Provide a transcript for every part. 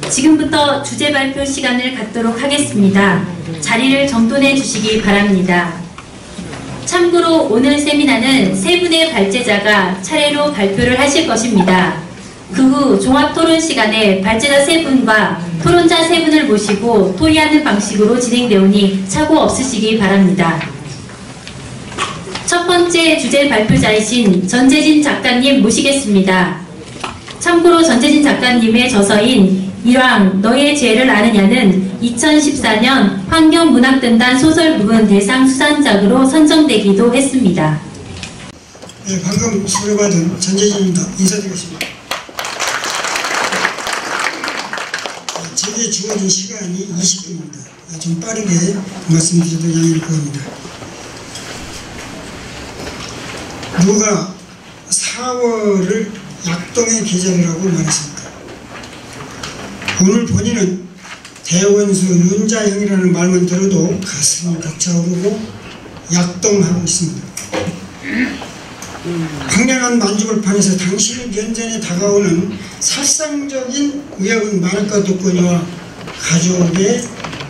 지금부터 주제 발표 시간을 갖도록 하겠습니다. 자리를 정돈해 주시기 바랍니다. 참고로 오늘 세미나는 세 분의 발제자가 차례로 발표를 하실 것입니다. 그 후 종합토론 시간에 발제자 세 분과 토론자 세 분을 모시고 토의하는 방식으로 진행되오니 착오 없으시기 바랍니다. 첫 번째 주제 발표자이신 전재진 작가님 모시겠습니다. 참고로 전재진 작가님의 저서인 일왕 너의 죄를 아느냐는 2014년 환경문학등단 소설 부분 대상 수상작으로 선정되기도 했습니다. 네, 방금 수료받은 전재진입니다. 인사드리겠습니다. 제게 주어진 시간이 20분입니다. 좀 빠르게 말씀드려도 양해를 구합니다. 누가 4월을 약동의 계절이라고 말했습니까? 오늘 본인은 대원수 윤자형이라는 말만 들어도 가슴이 벅차오르고 약동하고 있습니다. 황량한 만주벌판에서 당신의 면전에 다가오는 살상적인 위협은 말할 것 없거니와 가족의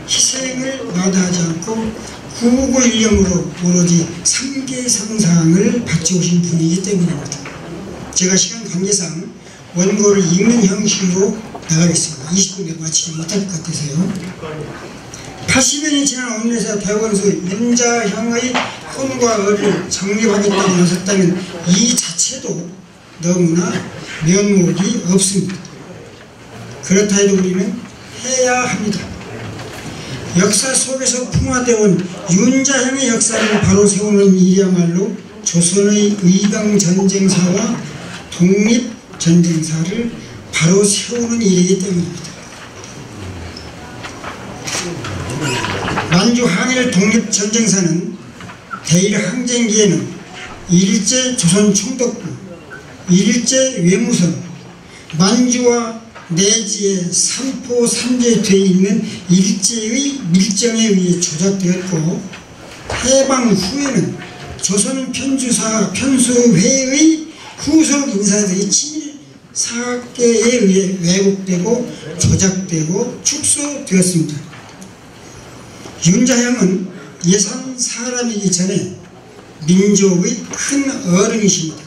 희생을 마다하지 않고 구국의 일념으로 오로지 삼계상상을 바쳐오신 분이기 때문입니다. 제가 시간 관계상 원고를 읽는 형식으로 나가겠습니다. 20분에 마치지 못할 것 같아서요. 80년이 지난 오늘에서 대원수 윤자형의 혼과 을을 정립하겠다고 나섰다면 이 자체도 너무나 면목이 없습니다. 그렇다 해도 우리는 해야 합니다. 역사 속에서 풍화되어 온 윤자형의 역사를 바로 세우는 일이야말로 조선의 의병전쟁사와 독립전쟁사를 바로 세우는 일이기 때문입니다. 만주 항일 독립전쟁사는 대일 항쟁기에는 일제 조선 총독부, 일제 외무성, 만주와 내지에 삼포 삼재에 되어 있는 일제의 밀정에 의해 조작되었고, 해방 후에는 조선 편주사 편수회의 후속 인사들이 친일 사학계에 의해 왜곡되고 조작되고 축소되었습니다. 윤자형은 예산 사람이기 전에 민족의 큰 어른이십니다.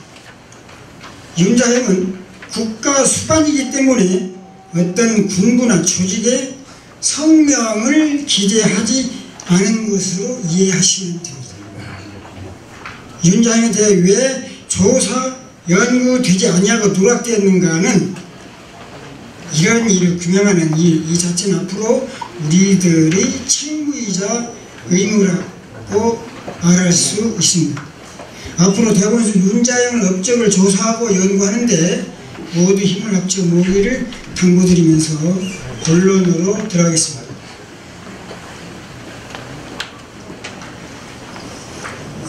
윤자형은 국가 수반이기 때문에 어떤 군부나 조직의 성명을 기대하지 않은 것으로 이해하시면 됩니다. 윤자형에 대해 왜 조사, 연구되지 아니하고 누락되었는가는 이런 일을 규명하는 이 자체는 앞으로 우리들의 책무이자 의무라고 말할 수 있습니다. 앞으로 대원수 윤자형 업적을 조사하고 연구하는데 모두 힘을 합쳐 모기를 당부드리면서 본론으로 들어가겠습니다.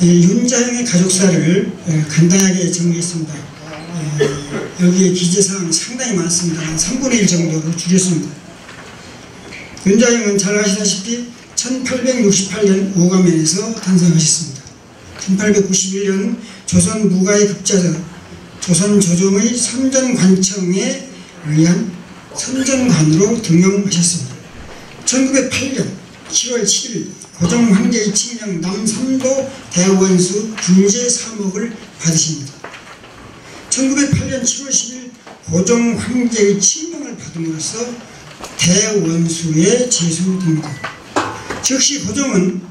윤자형의 가족사를 간단하게 정리했습니다. 여기에 기재사항이 상당히 많습니다. 한 3분의 1 정도로 줄였습니다. 윤자형은 잘 아시다시피 1868년 오가면에서 탄생하셨습니다. 1891년 조선 무가의 급자자 조선 조정의 선전관청에 의한 선전관으로 등용하셨습니다. 1908년 7월 7일 고종 황제의 칙령 남삼도 대원수 군제 사목을 받으십니다. 1908년 7월 10일 고종 황제의 칙령을 받음으로써 대원수에 제수됩니다. 즉시 고종은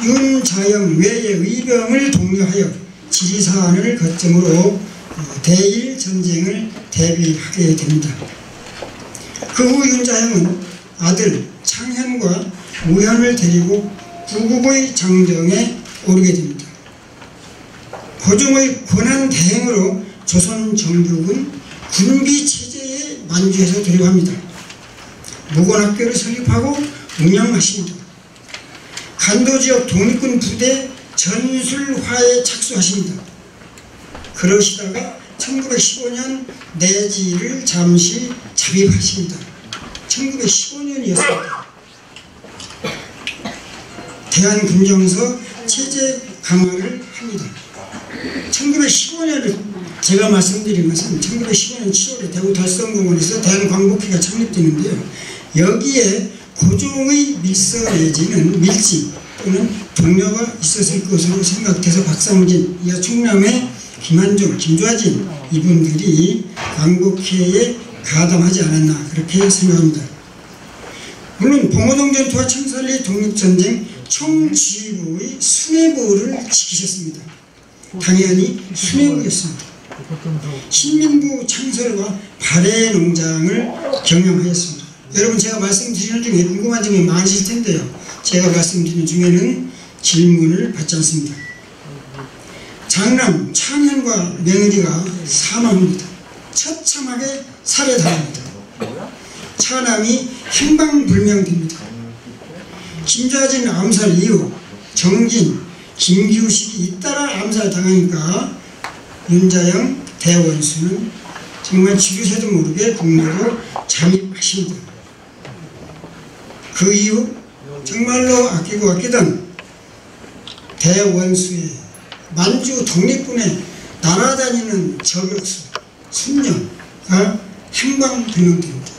윤자형 외의 의병을 독려하여 지리사안을 거점으로 대일 전쟁을 대비하게 됩니다. 그 후 윤자형은 아들 창현과 우현을 데리고 구국의 장정에 오르게 됩니다. 고종의 권한 대행으로 조선 정규군 군비체제에 만주에서 도입합니다. 무건학교를 설립하고 운영하십니다. 간도지역 독립군 부대 전술화에 착수하십니다. 그러시다가 1915년 내지를 잠시 잠입하십니다. 1915년이었습니다. 대한군정서 체제 강화를 합니다. 1915년을 제가 말씀드린 것은 1915년 7월에 대구 달성공원에서 대한광복회가 창립되는데요. 여기에 고종의 밀서 내지는 밀지 또는 동료가 있었을 것으로 생각돼서 박상진, 이하 충남의 김한종, 김좌진 이분들이 광복회에 가담하지 않았나 그렇게 생각합니다. 물론 봉오동 전투와 청산리 독립전쟁 총지휘부의 수뇌부를 지키셨습니다. 당연히 수뇌부였습니다. 신민부 창설과 발해 농장을 경영하였습니다. 여러분 제가 말씀드리는 중에 궁금한 점이 많으실 텐데요. 제가 말씀드리는 중에는 질문을 받지 않습니다. 장남 창현과 며느리가 사망합니다. 처참하게 살해당합니다. 차남이 행방불명됩니다. 김좌진 암살 이후 정진, 김기우식이 잇따라 암살당하니까 윤자영 대원수는 정말 지주새도 모르게 국내로 잠입하십니다. 그 이후 정말로 아끼고 아끼던 대원수의 만주 독립군에 날아다니는 저격수 순녀가 행방불명됩니다.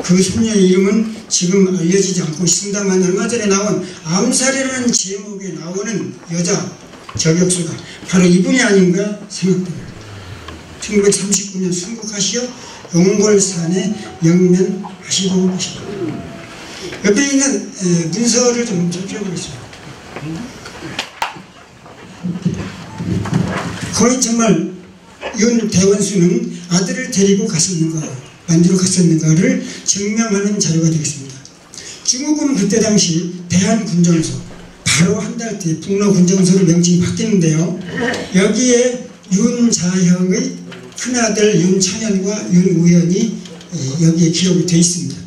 그 순녀의 이름은 지금 알려지지 않고 있습니다만 얼마 전에 나온 암살이라는 제목에 나오는 여자 저격수가 바로 이분이 아닌가 생각됩니다. 1939년 순국하시어 용골산에 영면하시고 계십니다. 옆에 있는 문서를 좀 살펴보겠습니다. 거의 정말 윤 대원수는 아들을 데리고 갔었는가 만주로 갔었는가를 증명하는 자료가 되겠습니다. 중국은 그때 당시 대한군정서 바로 한 달 뒤에 북로군정서로 명칭이 바뀌는데요. 여기에 윤자형의 큰아들 윤창현과 윤우현이 여기에 기록이 되어 있습니다.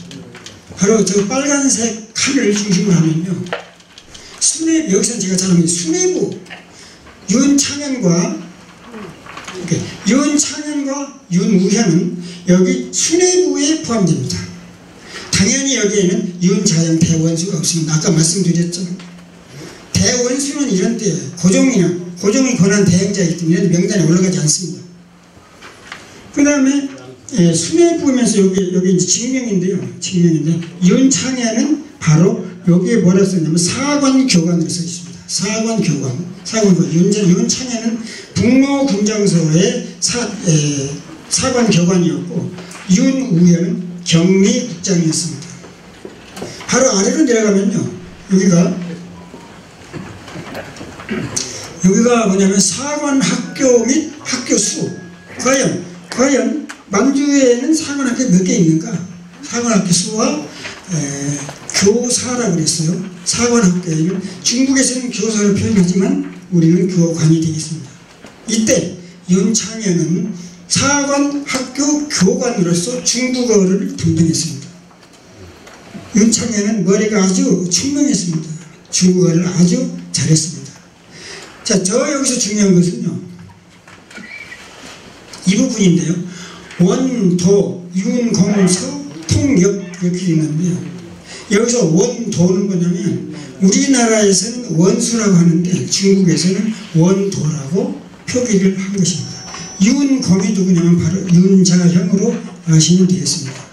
바로 저 빨간색 칸을 중심으로 하면요. 여기서는 제가 잘 합니다. 수뇌부 윤창현과 윤우현은 여기 수뇌부에 포함됩니다. 당연히 여기에는 윤자영 대원수가 없습니다. 아까 말씀드렸죠. 대원수는 이런 때 고종이 권한 대행자이기 때문에 명단에 올라가지 않습니다. 그 다음에 수뇌부면서 여기 이제 직명인데 윤창현은 바로 여기에 뭐라 썼냐면 사관교관으로 써 있습니다. 사관교관. 윤창현은 북로군정서의 사관교관이었고 윤우현은 경리국장이었습니다. 바로 아래로 내려가면요. 여기가 뭐냐면 사관학교 및 학교수. 과연 만주에는 사관학교 몇 개 있는가? 사관학교 수와 교사라고 그랬어요. 사관학교에는 중국에서는 교사를 표현하지만 우리는 교관이 되겠습니다. 이때 윤창현은 사관학교 교관으로서 중국어를 담당했습니다. 윤창현은 머리가 아주 총명했습니다. 중국어를 아주 잘했습니다. 자, 여기서 중요한 것은요. 이 부분인데요. 원도, 윤공서, 통역 이렇게 있는데요. 여기서 원도는 뭐냐면 우리나라에서는 원수라고 하는데 중국에서는 원도라고 표기를 한 것입니다. 윤공이 누구냐면 바로 윤자형으로 아시면 되겠습니다.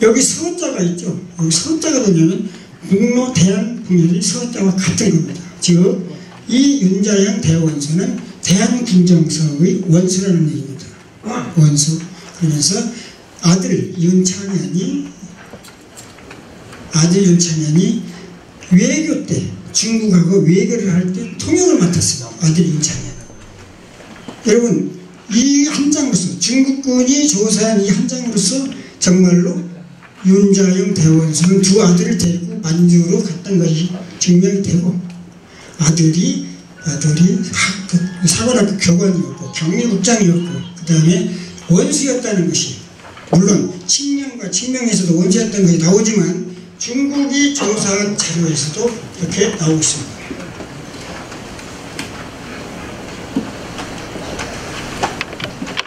여기 서자가 있죠. 여기 서자가 뭐냐면 북로 대한국민이 서자와 같은 겁니다. 즉 이 윤자형 대원수는 대한군정서의 원수라는 얘기입니다. 원수. 그러면서 아들 윤창현이 외교 때 중국하고 외교를 할 때 통역을 맡았습니다. 아들 윤창현. 여러분 이 한 장으로서 중국군이 조사한 이 한 장으로서 정말로 윤자형 대원수는 두 아들을 데리고 만주로 갔던 것이 증명이 되고 아들이 사관학교 교관이었고 경리국장이었고 그 다음에 원수였다는 것이 물론 칙령과 칙명에서도 원수였다는 것이 나오지만 중국이 조사한 자료에서도 이렇게 나오고 있습니다.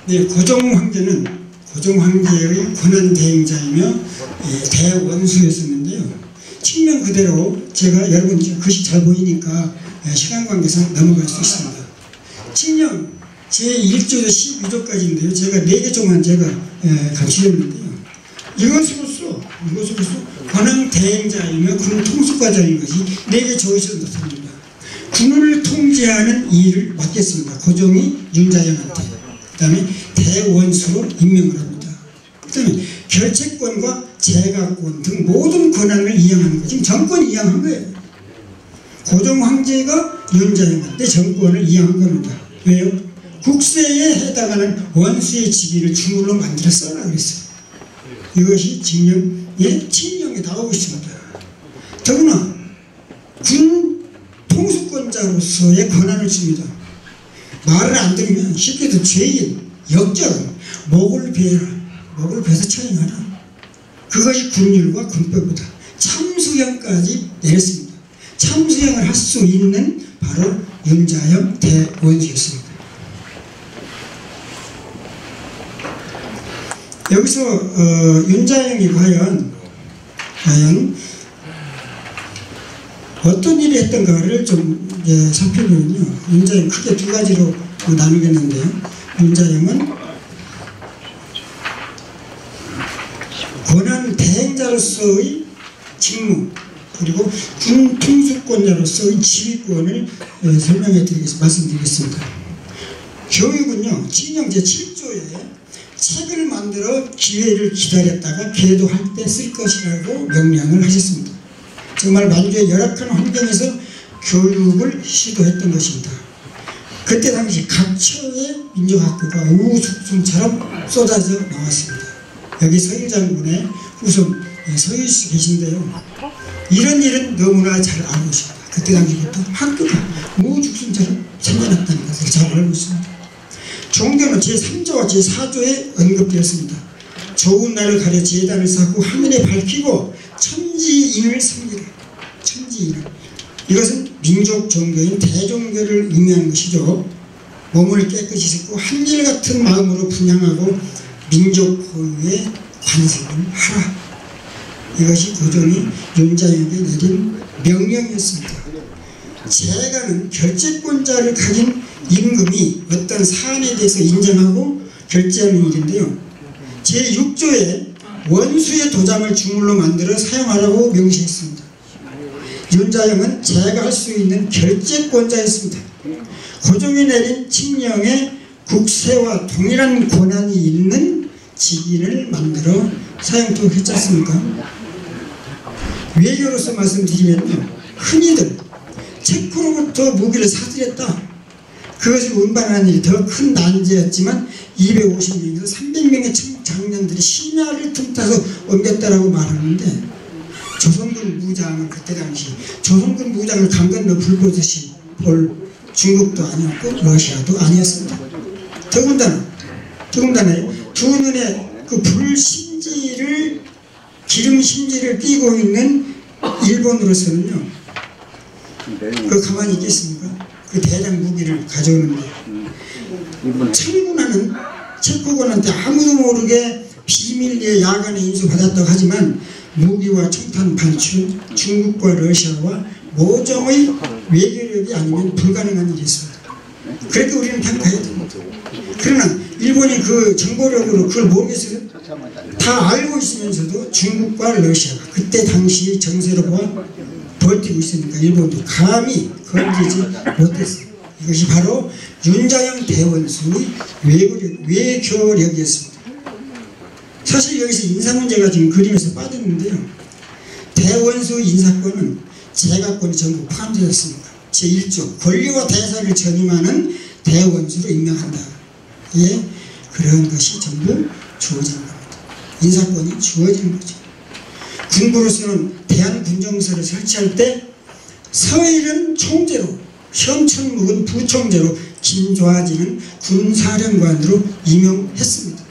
네, 고종 황제의 권한 대행자이며 대원수였었는데요. 칙명 그대로 제가 여러분 글씨 잘 보이니까 시간 관계상 넘어갈 수 있습니다. 칙령 제1조에서 12조까지인데요. 제가 4개 조만 제가 감추었는데요. 이것으로서 권한 대행자이며 군 통수과장인 것이 4개 조에서 나타납니다. 군을 통제하는 일을 맡겠습니다. 고종이 윤자영한테. 그 다음에 대원수로 임명을 합니다. 그 다음에 결책권과 재가권 등 모든 권한을 이양하는 거예요. 지금 정권이 이양한 거예요. 고종 황제가 윤자영한테 정권을 이양한 겁니다. 왜요? 국세에 해당하는 원수의 직위를 주물로 만들어 써라 그랬어요. 이것이 칙령에 나오고 있습니다. 더구나 군 통수권자로서의 권한을 줍니다. 말을 안 들으면 쉽게도 죄인, 역적, 목을 베라, 목을 베서 처형하라. 그것이 군율과 군법이다. 참수형까지 내렸습니다. 참수형을 할 수 있는 바로 윤자영 대원수였습니다. 여기서 윤자영이 과연 어떤 일을 했던가를 좀 살펴보면요. 윤자영 크게 2가지로 나누겠는데요. 윤자영은 권한 대행자로서의 직무 그리고 군 통수권자로서의 지휘권을 말씀드리겠습니다. 교육은요. 칙령 제7조에 책을 만들어 기회를 기다렸다가 계도할 때 쓸 것이라고 명령을 하셨습니다. 정말 만주의 열악한 환경에서 교육을 시도했던 것입니다. 그때 당시 각처의 민족학교가 우후죽순처럼 쏟아져 나왔습니다. 여기 서일장군의 후손 서일씨 계신데요. 이런 일은 너무나 잘 알고 있습니다. 그때 당시부터 학교가 우후죽순처럼 생겨났다는 것을 잘 알고 있습니다. 종교는 제3조와 제4조에 언급되었습니다. 좋은 날을 가려 제단을 쌓고 하늘에 밝히고 천지인을 섬기라. 천지인을. 이것은 민족 종교인 대종교를 의미하는 것이죠. 몸을 깨끗이 씻고 한결같은 마음으로 분양하고 민족 고유의 관습을 하라. 이것이 고종이 윤자영에게 내린 명령이었습니다. 재가는 결재권자를 가진 임금이 어떤 사안에 대해서 인정하고 결재하는 일인데요. 제6조에 원수의 도장을 주물로 만들어 사용하라고 명시했습니다. 윤자영은 재가할 수 있는 결재권자였습니다. 고종이 내린 칙령에 국세와 동일한 권한이 있는 직인을 만들어 사용토록 했지 않습니까? 외교로서 말씀드리면요. 흔히들 체코로부터 무기를 사들였다. 그것을 운반하는 일이 더 큰 난제였지만 250명에서 300명의 장년들이 심야를 틈타서 옮겼다라고 말하는데 조선군 무장은 그때 당시 조선군 무장을 강 건너 불보듯이 볼 중국도 아니었고 러시아도 아니었습니다. 더군다나 두 눈에 그 불심지를 기름심지를 띠고 있는 일본으로서는요. 그 가만히 있겠습니까? 그 대량 무기를 가져오는데 청군하는 체코군한테 아무도 모르게 비밀리에 야간에 인수받았다고 하지만 무기와 청탄 반출, 중국과 러시아와 모종의 외교력이 아니면 불가능한 일이었습니다. 그러니까 우리는 평가해야 됩니다. 그러나 일본이 그 정보력으로 그걸 모르겠어요. 다 알고 있으면서도 중국과 러시아가 그때 당시 정세로 보아 버티고 있으니까 일본도 감히 건지지 못했어요. 이것이 바로 윤자영 대원수의 외교력이었습니다. 사실 여기서 인사 문제가 지금 그림에서 빠졌는데요. 대원수 인사권은 재가권이 전부 포함되었습니다. 제1조 권리와 대사를 전임하는 대원수로 임명한다. 예, 그런 것이 전부 주어진 겁니다. 인사권이 주어진 거죠. 군부로서는 대한군정서를 설치할 때 서일은 총재로, 현천묵은 부총재로, 김좌지는 군사령관으로 임명했습니다.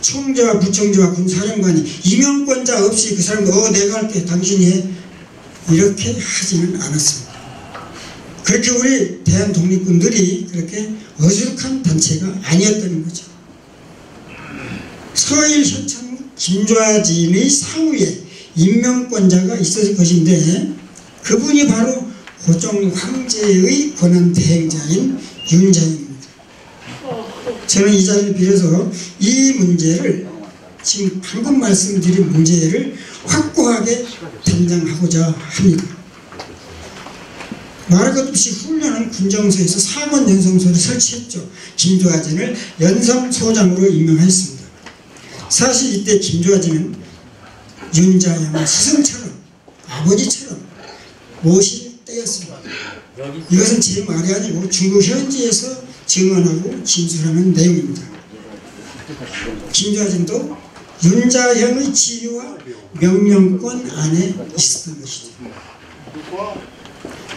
총재와 부총재와 군사령관이 임명권자 없이 그 사람도 내가 할게 당신이 해 이렇게 하지는 않았습니다. 그렇게 우리 대한독립군들이 그렇게 어수룩한 단체가 아니었다는 거죠. 서일 현천묵 김좌진의 사후에 임명권자가 있었을 것인데 그분이 바로 고종 황제의 권한 대행자인 윤자형입니다. 저는 이 자리를 빌어서 이 문제를, 지금 방금 말씀드린 문제를 확고하게 단정하고자 합니다. 말할 것 없이 훈련은 군정서에서 4권 연성소를 설치했죠. 김조하진을 연성소장으로 임명하였습니다. 사실 이때 김조하진은 윤자형의 스승처럼, 아버지처럼 모실 때였습니다. 이것은 제 말이 아니고 중국 현지에서 증언하고 진술하는 내용입니다. 김조하진도 윤자형의 지위와 명령권 안에 있었던 것이죠.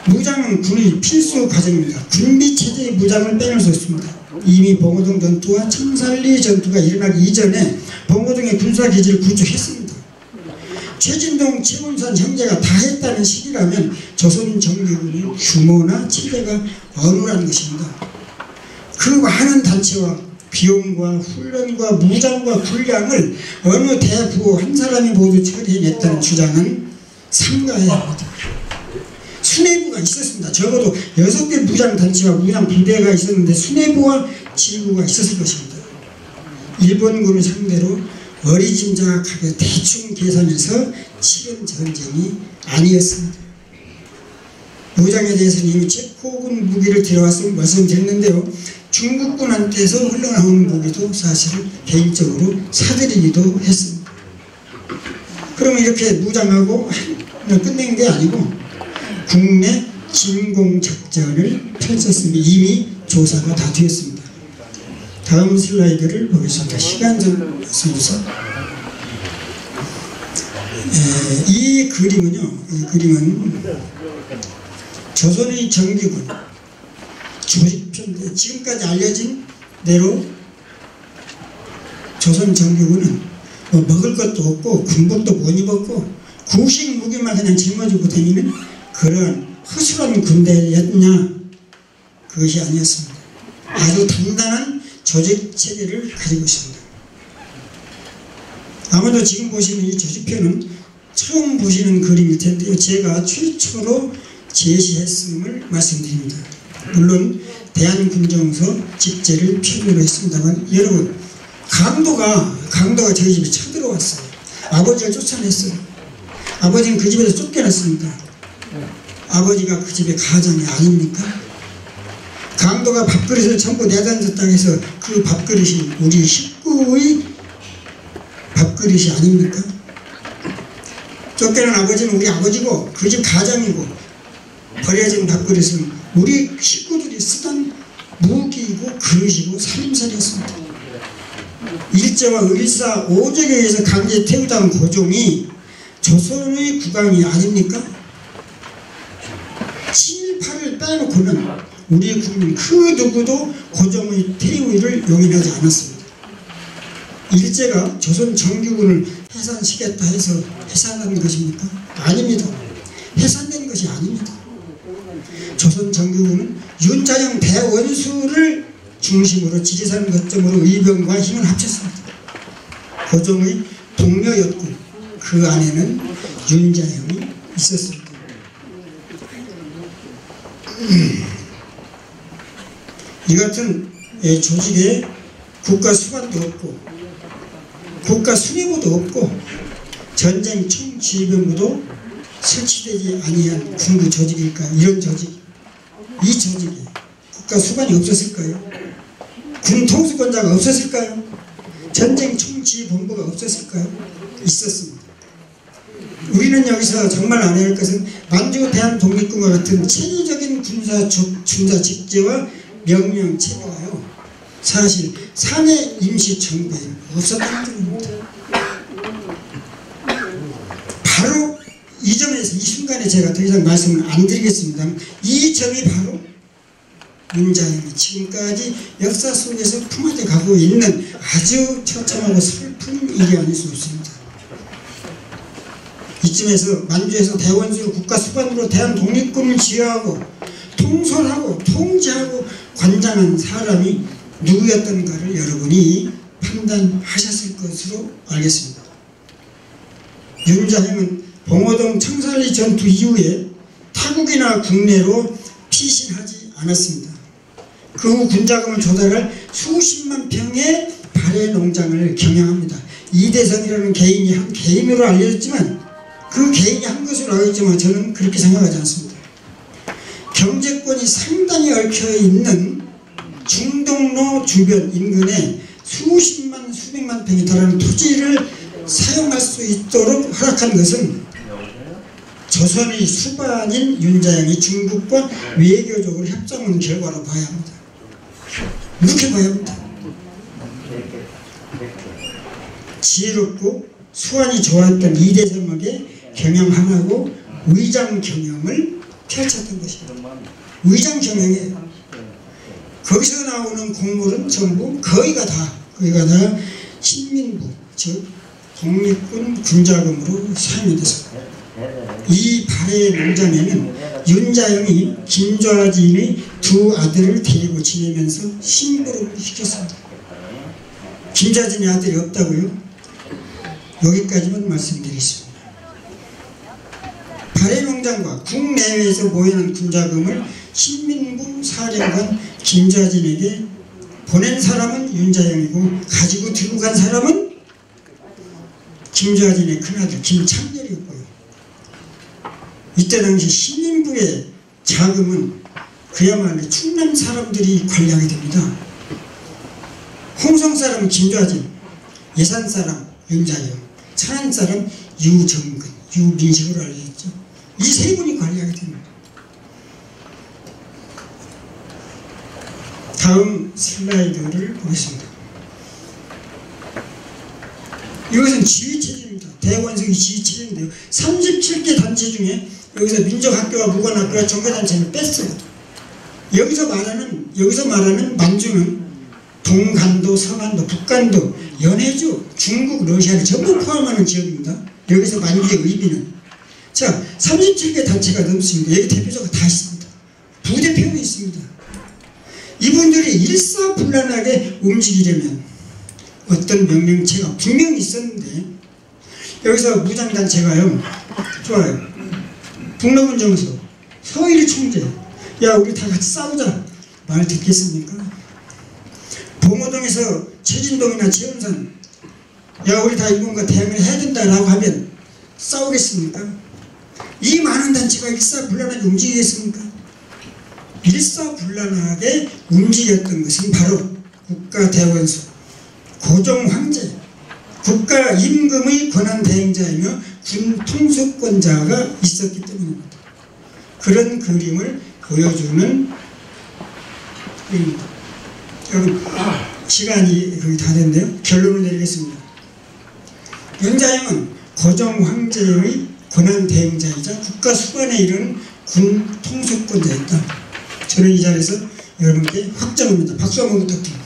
무장은 군의 필수 과정입니다. 군비체제의 무장을 빼놓을 수 없습니다. 이미 봉오동 전투와 청산리 전투가 일어나기 이전에 봉오동의 군사기지를 구축했습니다. 최진동, 최문산 형제가 다 했다는 시기라면 조선 정규군의 규모나 체계가 어느라는 것입니다. 그 많은 단체와 비용과 훈련과 무장과 군량을 어느 대부 한 사람이 모두 처리해냈다는 주장은 삼가해야 합니다. 수뇌부가 있었습니다. 적어도 6개 무장단체와 무장부대가 있었는데 수뇌부와 지휘부가 있었을 것입니다. 일본군을 상대로 어리짐작하게 대충 계산해서 치른 전쟁이 아니었습니다. 무장에 대해서는 이미 체코군 무기를 들여왔음을 말씀드렸는데요. 중국군한테서 흘러나오는 무기도 사실은 개인적으로 사들이기도 했습니다. 그러면 이렇게 무장하고 끝낸 게 아니고 국내 진공작전을 펼쳤습니다. 이미 조사가 다 되었습니다. 다음 슬라이드를 보겠습니다. 시간적 순서. 이 그림은 조선의 정규군 조직편인데, 지금까지 알려진 대로 조선 정규군은 뭐 먹을 것도 없고 군복도 못 입었고 구식 무기만 그냥 짊어지고 다니는 그런 허술한 군대였냐? 그것이 아니었습니다. 아주 단단한 조직체계를 가지고 있습니다. 아마도 지금 보시는 이 조직표는 처음 보시는 그림일 텐데요. 제가 최초로 제시했음을 말씀드립니다. 물론 대한군정서 집제를 필요로 했습니다만, 여러분, 강도가 저희 집에 쳐들어왔어요. 아버지를 쫓아냈어요. 아버지는 그 집에서 쫓겨났습니다. 아버지가 그 집의 가장이 아닙니까? 강도가 밥그릇을 전부 내던졌다고 해서 그 밥그릇이 우리 식구의 밥그릇이 아닙니까? 쫓겨난 아버지는 우리 아버지고 그 집 가장이고, 버려진 밥그릇은 우리 식구들이 쓰던 무기이고 그릇이고 살림살이였습니다. 일제와 을사 오적에 의해서 강제 태우당 고종이 조선의 국왕이 아닙니까? 7, 8을 빼놓고는 우리 국민 그 누구도 고종의 퇴위를 용인하지 않았습니다. 일제가 조선 정규군을 해산시켰다 해서 해산한 것입니까? 아닙니다. 해산된 것이 아닙니다. 조선 정규군은 윤자형 대원수를 중심으로 지리산 거점으로 의병과 힘을 합쳤습니다. 고종의 동료였고 그 안에는 윤자형이 있었습니다. 이 같은 조직에 국가 수반도 없고 국가 수뇌부도 없고 전쟁 총지휘본부도 설치되지 아니한 군부 조직일까요? 이런 조직, 이 조직에 국가 수반이 없었을까요? 군 통수권자가 없었을까요? 전쟁 총지휘본부가 없었을까요? 있었습니다. 우리는 여기서 정말 알아야 할 것은 만주 대한독립군과 같은 체계적인 군사 직제와 명령 체계가요, 사실 사내 임시정부에 없었다는 점입니다. 바로 이 점에서, 이 순간에 제가 더 이상 말씀을 안 드리겠습니다. 이 점이 바로 윤자형이 지금까지 역사 속에서 품어져 가고 있는 아주 처참하고 슬픈 일이 아닐 수 없습니다. 이쯤에서 만주에서 대원수로 국가 수반으로 대한독립군을 지휘하고 통솔하고 통제하고 관장한 사람이 누구였던가를 여러분이 판단하셨을 것으로 알겠습니다. 윤자형은 봉오동 청산리 전투 이후에 탁 타국이나 국내로 피신하지 않았습니다. 그 후 군자금을 조달할 수십만 평의 발해 농장을 경영합니다. 이대성이라는 개인이 한 개인으로 알려졌지만 그 개인이 한 것으로 알려졌지만 저는 그렇게 생각하지 않습니다. 경제권이 상당히 얽혀있는 중동로 주변 인근에 수십만 수백만 평에 달하는 토지를 사용할 수 있도록 허락한 것은 조선의 수반인 윤자영이 중국과 외교적으로 협정한 결과로 봐야 합니다. 이렇게 봐야 합니다. 지혜롭고 수완이 좋았던 이대성에게 경영하라고 의장 경영을 펼쳤던 것입니다. 의장 경영이에요. 거기서 나오는 곡물은 전부 거의가 다 신민부, 즉 독립군 군자금으로 사용이 됐습니다. 이 발해 농장에는 윤자영이 김좌진의 두 아들을 데리고 지내면서 심부름을 시켰습니다. 김좌진의 아들이 없다고요? 여기까지만 말씀드리겠습니다. 발해 농장과 국내외에서 모여난 군자금을 신민부 사령관 김좌진에게 보낸 사람은 윤자영이고 가지고 들고 간 사람은 김좌진의 큰아들 김창렬이었고요. 이때 당시 신민부의 자금은 그야말로 충남 사람들이 관리하게 됩니다. 홍성 사람 김좌진, 예산 사람 윤자영, 천안 사람 유정근, 유민식으로 알려졌죠. 이 세 분이 관리하게 됩니다. 다음 슬라이드를 보겠습니다. 이것은 지휘체제입니다. 대원석이 지휘체제인데요. 37개 단체 중에 여기서 민족학교와 무관학교와 종교단체는 뺐어요. 여기서 말하는 만주는 동간도, 서간도, 북간도, 연해주, 중국, 러시아를 전부 포함하는 지역입니다. 여기서 만주의 의미는. 자, 37개 단체가 넘습니다. 여기 대표자가 다 있습니다. 부대표도 있습니다. 이분들이 일사불란하게 움직이려면 어떤 명령체가 분명히 있었는데 여기서 무장단체가요. 좋아요. 북로군 정서, 서일 총재, 야 우리 다 같이 싸우자. 말 듣겠습니까? 봉오동에서 최진동이나 최은선, 야 우리 다 일본과 대응을 해야 된다라고 하면 싸우겠습니까? 이 많은 단체가 일사불란하게 움직이겠습니까? 일사불란하게 움직였던 것은 바로 국가대원수, 고종황제, 국가임금의 권한대행자이며 군통수권자가 있었기 때문입니다. 그런 그림을 보여주는 그림입니다. 여러분 시간이 거의 다 됐네요. 결론을 내리겠습니다. 윤자영은 고종황제의 권한대행자이자 국가수반에 이르는 군통수권자였다. 저는 이 자리에서 여러분께 확정합니다. 박수 한번 부탁드립니다.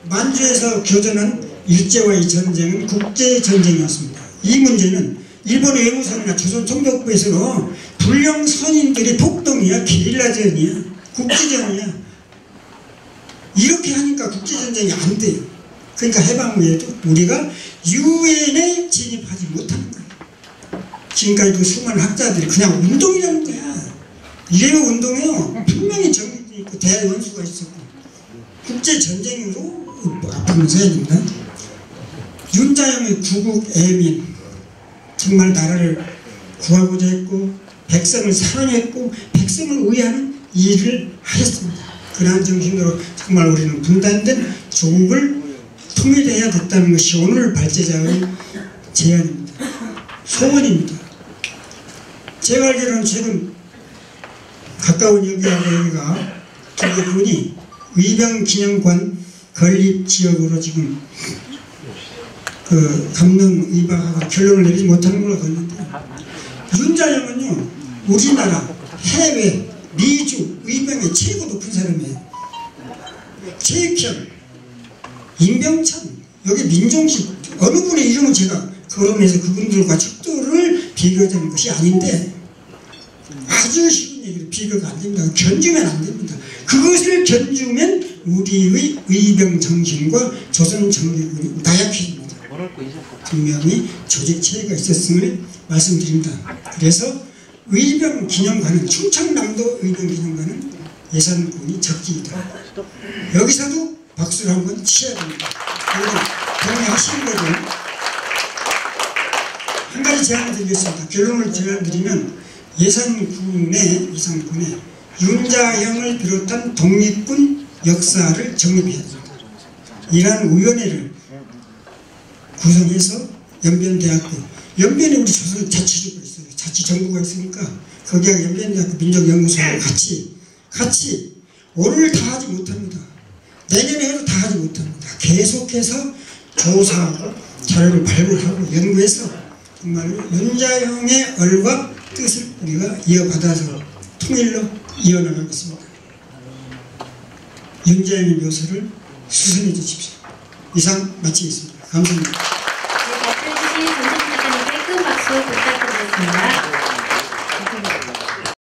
만주에서 교전한 일제와의 전쟁은 국제전쟁이었습니다. 이 문제는 일본 외무성이나 조선 총독부에서는 불량 선인들의 폭동이야, 게릴라전이야, 국지전이야. 이렇게 하니까 국제전쟁이 안 돼요. 그러니까 해방 후에도 우리가 유엔에 진입하지 못하는 거예요. 지금까지 그 수많은 학자들이 그냥 운동이라는 거야. 이래요 운동이에요. 분명히 정의도 있고 대연수가 있었고 국제전쟁으로 앞으로 해야 됩니다. 윤자영의 구국애민, 정말 나라를 구하고자 했고 백성을 사랑했고 백성을 위하는 일을 하셨습니다. 그러한 정신으로 정말 우리는 분단된 조국을 통일해야 됐다는 것이 오늘 발제자의 제안입니다. 소원입니다. 제가 알기로는 최근 가까운 여기가 두 분이 의병기념관 건립 지역으로 지금 그 감론 의박하고 결론을 내리지 못하는 걸로 봤는데, 윤자영은요 우리나라 해외 미주 의병의 최고 높은 사람이에요. 최익현, 임병찬, 여기 민종식 어느 분의 이름은 제가 거론해서 그분들과 척도를 비교하자는 것이 아닌데 아주 쉬운 얘기로 비교가 안 됩니다. 견주면 안 됩니다. 그것을 견주면 우리의 의병 정신과 조선 정기군이 나약해집니다. 분명히 조직체계가 있었음을 말씀드립니다. 그래서 의병기념관은, 충청남도 의병기념관은 예산군이 적기이다. 여기서도 박수를 한번 치셔야 됩니다. 여러분 동의하시는 거죠? 한 가지 제안을 드리겠습니다. 결론을 제안드리면 예산군의 윤자형을 비롯한 독립군 역사를 정립해야 됩니다. 이러한 위원회를 구성해서 연변에 우리 조선 자치주가 있어요. 자치정부가 있으니까 거기하고 연변대학교 민족연구소하고 같이 오늘 다 하지 못합니다. 내년에 해도 다 하지 못합니다. 계속해서 조사하고 자료를 발굴하고 연구해서 정말로 윤자형의 얼과 뜻을 우리가 이어받아서 통일로 이어나가겠습니다. 윤자형의 묘사를 수선해 주십시오. 이상 마치겠습니다. 감사합니다.